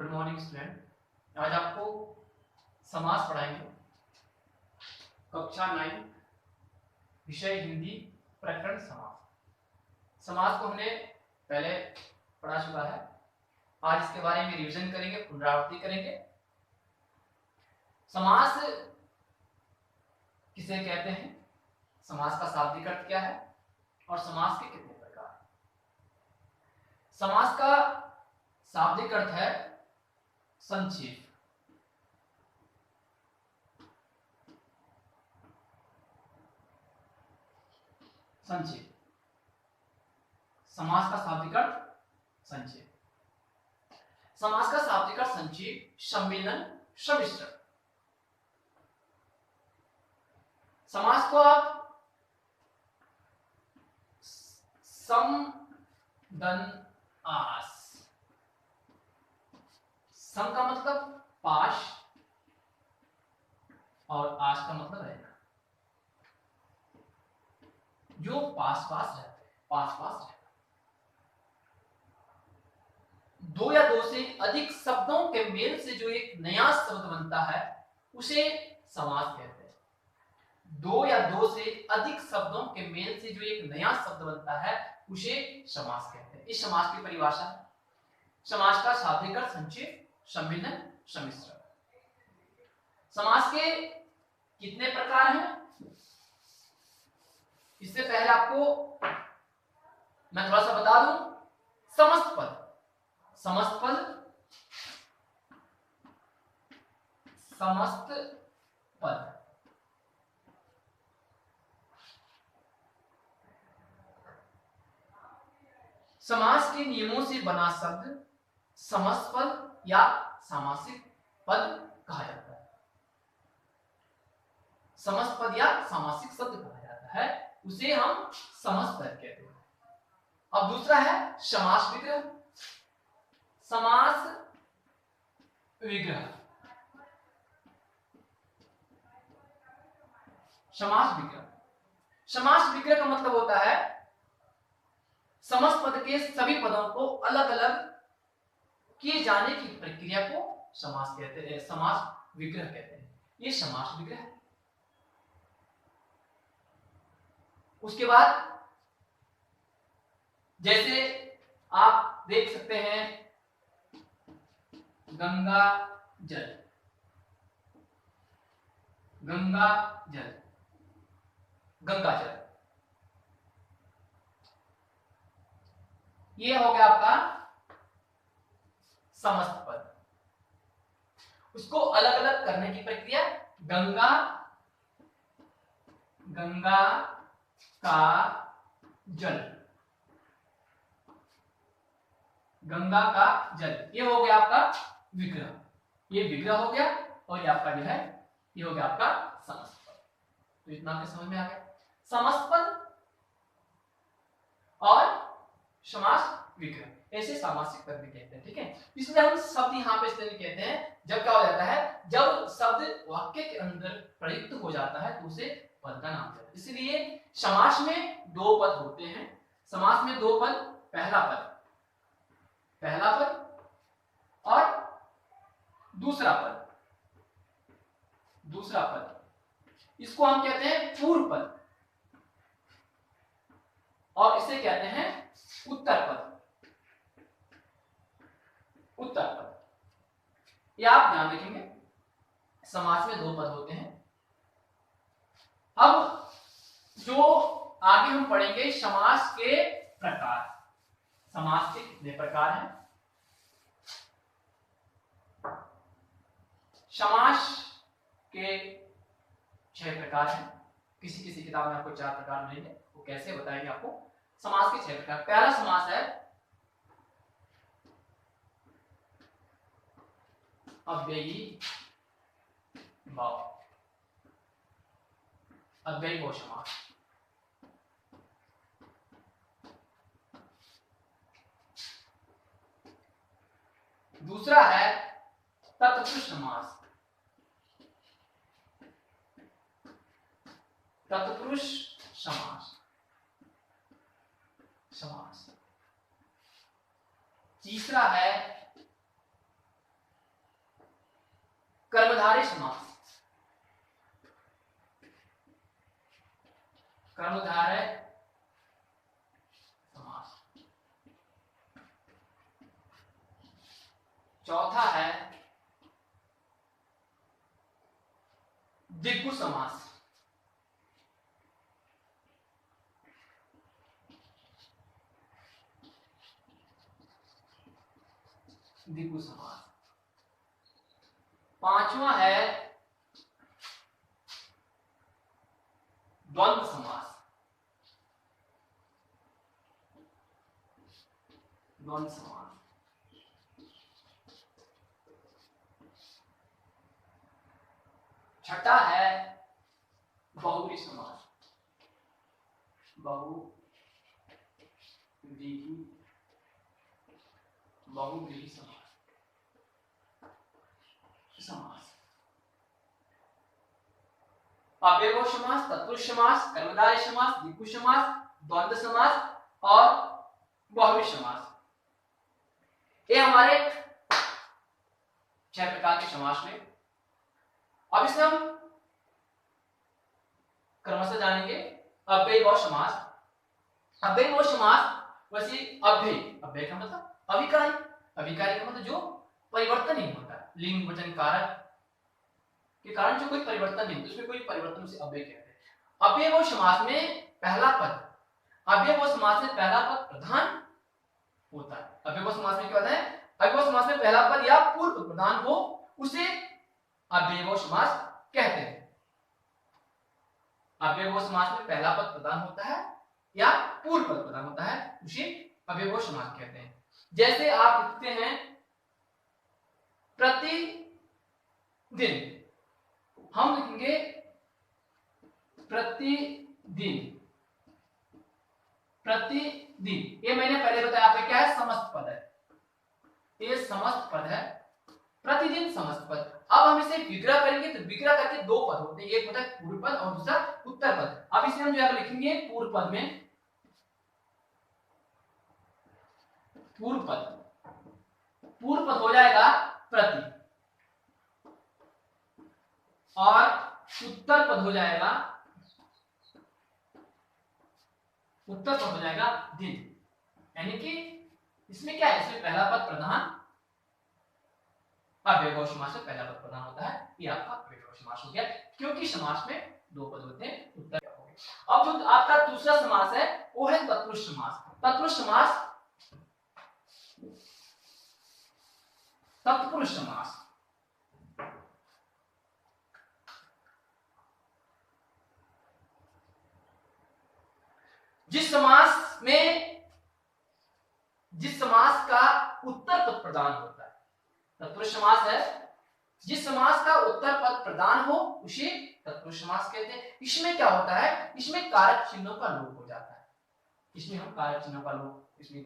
Good morning student. आज आपको समास पढ़ाएंगे। कक्षा 9 विषय हिंदी प्रकरण समास। समास को हमने पहले पढ़ा चुका है। आज इसके बारे में रिवीजन करेंगे, पुनरावृत्ति करेंगे। समास किसे कहते हैं, समास का शाब्दिक अर्थ क्या है और समास के कितने प्रकार हैं। समास का शाब्दिक अर्थ है संक्षेप। संक्षेप समास का शाब्दिक अर्थ संक्षेप। समास का शाब्दिक अर्थ संक्षेप, सम्मिलन, सम्मिश्रण। समास को आप सम दन आस, सम का मतलब पाश और आस का मतलब रहना, जो पास पास रहते हैं, पास पास रहना। दो या दो से अधिक शब्दों के मेल से जो एक नया शब्द बनता है उसे समास कहते हैं। दो या दो से अधिक शब्दों के मेल से जो एक नया शब्द बनता है उसे समास कहते हैं। इस समास की परिभाषा है। समास का शाब्दिक अर्थ संक्षेप, सम्मिलन, सम्मिश्रण। समास के कितने प्रकार हैं इससे पहले आपको मैं थोड़ा सा बता दूं। समस्त पद, समस्त पद, समस्त पद, समास के नियमों से बना शब्द समस्त पद या सामासिक पद कहा जाता है। समस्त पद या सामासिक शब्द कहा जाता है, उसे हम समस्त पद कहते हैं। अब दूसरा है समास विग्रह। समास विग्रह, समास विग्रह। समास विग्रह का मतलब होता है समस्त पद के सभी पदों को अलग अलग किए जाने की प्रक्रिया को समास कहते हैं, समास विग्रह कहते हैं। ये समास विग्रह है। उसके बाद जैसे आप देख सकते हैं गंगा जल, गंगा जल, गंगा जल, ये हो गया आपका समस्त पद। उसको अलग अलग करने की प्रक्रिया गंगा, गंगा का जल, गंगा का जल, ये हो गया आपका विग्रह। ये विग्रह हो गया और ये आपका जो है ये हो गया आपका समस्त पद। तो इतना आपके समझ में आ गया। समस्त पद और समास विग्रह, ऐसे सामासिक पद भी कहते हैं। ठीक है, इसलिए हम शब्द यहाँ पे इसलिए कहते हैं जब क्या हो जाता है, जब शब्द वाक्य के अंदर प्रयुक्त हो जाता है तो उसे पद का नाम देते हैं। इसलिए समास में दो पद होते हैं। समास में दो पद, पहला पद, पहला पद और दूसरा पद, दूसरा पद। इसको हम कहते हैं पूर्व पद और इसे कहते हैं उत्तर पद, उत्तर पद। ये आप ध्यान रखेंगे, समास में दो पद होते हैं। अब जो आगे हम पढ़ेंगे समास के प्रकार। समास के कितने प्रकार हैं। समास के 6 प्रकार हैं। किसी किसी किताब में आपको 4 प्रकार मिलेंगे, वो कैसे बताएंगे आपको। समास के 6 प्रकार। पहला समास है अव्ययी भाव, अव्ययी भाव समास। दूसरा है तत्पुरुष समास, तत्पुरुष समास, समास। तीसरा है कर्मधारय समास, कर्मधारय समास। चौथा है द्विगु समास, द्विगु समास। पांचवा है द्वंद्व समास, द्वंद्व समास। छठा है बहुव्रीहि समास, बहुव्रीहि समास। अव्ययभाव समास, तत्पुरुष समास, कर्मधारय समास, द्विगु समास, द्वंद्व समास और बहुव्रीहि समास। ये हमारे 6 प्रकार के समास में। अब इसे हम क्रमशः जानेंगे। अव्ययभाव समास, अव्ययभाव समास वैसे अव्यय, अव्यय का मतलब अविकारी, अविकारी का मतलब जो परिवर्तन नहीं होता, लिंग वचन कारक के कारण जो कोई परिवर्तन नहीं होता, उसमें कोई परिवर्तन उसे अव्यय कहते हैं। अव्ययभाव समास में पहला पद, अव्ययभाव समास में पहला पद प्रधान होता है। अव्ययभाव समास में क्या होता है? अव्ययभाव समास में पहला पद या पूर्व पद प्रधान हो उसे अव्ययभाव समास कहते हैं। अव्ययभाव समास में पहला पद प्रधान होता है या पूर्व पद प्रधान होता है, उसे अव्ययभाव समास कहते हैं। जैसे आप लिखते हैं प्रतिदिन, हम लिखेंगे प्रतिदिन, प्रतिदिन। ये मैंने पहले बताया आपको क्या है, समस्त पद है, ये समस्त पद है, प्रतिदिन समस्त पद। अब हम इसे विग्रह करेंगे तो विग्रह करके दो पद होते हैं, एक होता है पूर्व पद और दूसरा उत्तर पद। अब इसे हम जो है लिखेंगे पूर्व पद में, पूर्व पद हो जाएगा प्रति और उत्तर पद हो जाएगा, उत्तर पद हो जाएगा दिन। यानी कि इसमें क्या है, इसमें पहला पद प्रधान, अव्ययभाव समास में पहला पद प्रधान होता है, ये आपका अव्ययभाव समास हो गया, क्योंकि समास में दो पद होते हैं, उत्तर क्या हो गया। अब जो आपका दूसरा समास है वो है तत्पुरुष समास। तत्पुरुष समास, तत्पुरुष समास जिस समास का उत्तर पद प्रधान होता है, तत्पुरुष समास है जिस समास का उत्तर पद प्रधान हो उसे तत्पुरुष समास कहते हैं। इसमें क्या होता है, इसमें कारक चिन्हों का लोप हो जाता है, इसमें हम कारक चिन्हों का लोप इसमें